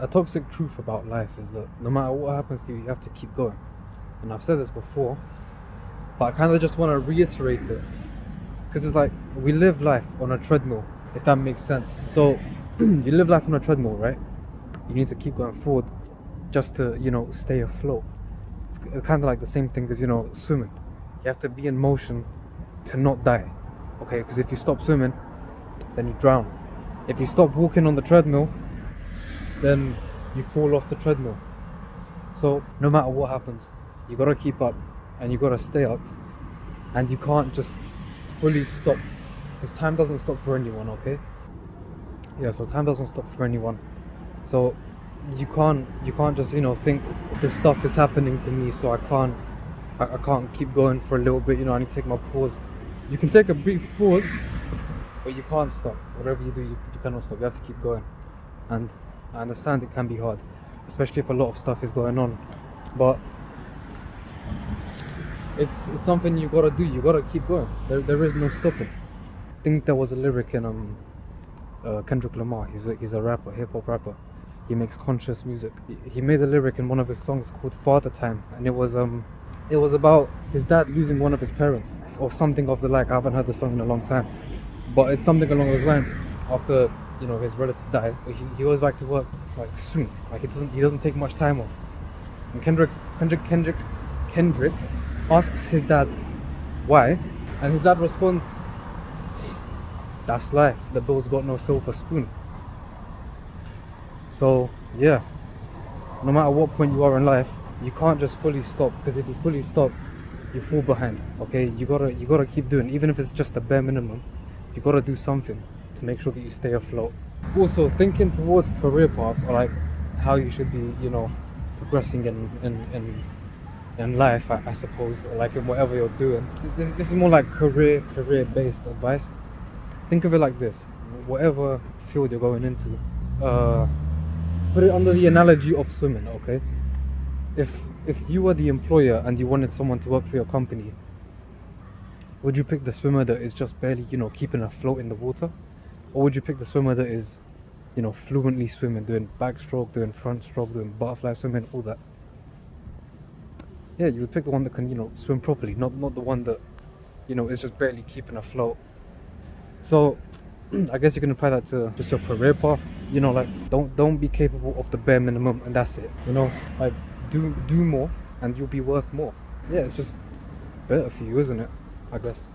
A toxic truth about life is that no matter what happens to you, you have to keep going. And I've said this before, but I kind of just want to reiterate it. Because it's like, we live life on a treadmill, if that makes sense. So, you live life on a treadmill, right? You need to keep going forward just to, stay afloat. It's kind of like the same thing as, swimming. You have to be in motion to not die, okay? Because if you stop swimming, then you drown. If you stop walking on the treadmill, then you fall off the treadmill. So no matter what happens, you gotta keep up and you gotta stay up, and you can't just fully stop, because time doesn't stop for anyone, okay? Yeah, so time doesn't stop for anyone. So you can't just think this stuff is happening to me, so I can't keep going for a little bit. I need to take my pause. You can take a brief pause, but you can't stop. Whatever you do, you cannot stop. You have to keep going. And I understand it can be hard, especially if a lot of stuff is going on, but it's something you gotta do. You gotta keep going. There is no stopping. I think there was a lyric in Kendrick Lamar. He's a rapper, hip hop rapper. He makes conscious music. He made a lyric in one of his songs called Father Time, and it was about his dad losing one of his parents or something of the like. I haven't heard the song in a long time, but it's something along those lines. After his relative died, he goes back to work like soon. Like he doesn't take much time off. And Kendrick asks his dad why, and his dad responds, "That's life. The bill's got no silver spoon." So yeah, no matter what point you are in life, you can't just fully stop, because if you fully stop, you fall behind. Okay, you gotta keep doing, even if it's just the bare minimum. You gotta do something to make sure that you stay afloat. Also, thinking towards career paths, or like how you should be, progressing in life, I suppose, or like in whatever you're doing. This is more like career-based advice. Think of it like this: whatever field you're going into, put it under the analogy of swimming. Okay, if you were the employer and you wanted someone to work for your company, would you pick the swimmer that is just barely, keeping afloat in the water? Or would you pick the swimmer that is, fluently swimming, doing backstroke, doing front stroke, doing butterfly swimming, all that? Yeah, you would pick the one that can, swim properly, not the one that, is just barely keeping afloat. So, I guess you can apply that to just your career path. Like, don't be capable of the bare minimum and that's it. Like, do more and you'll be worth more. Yeah, it's just better for you, isn't it? I guess.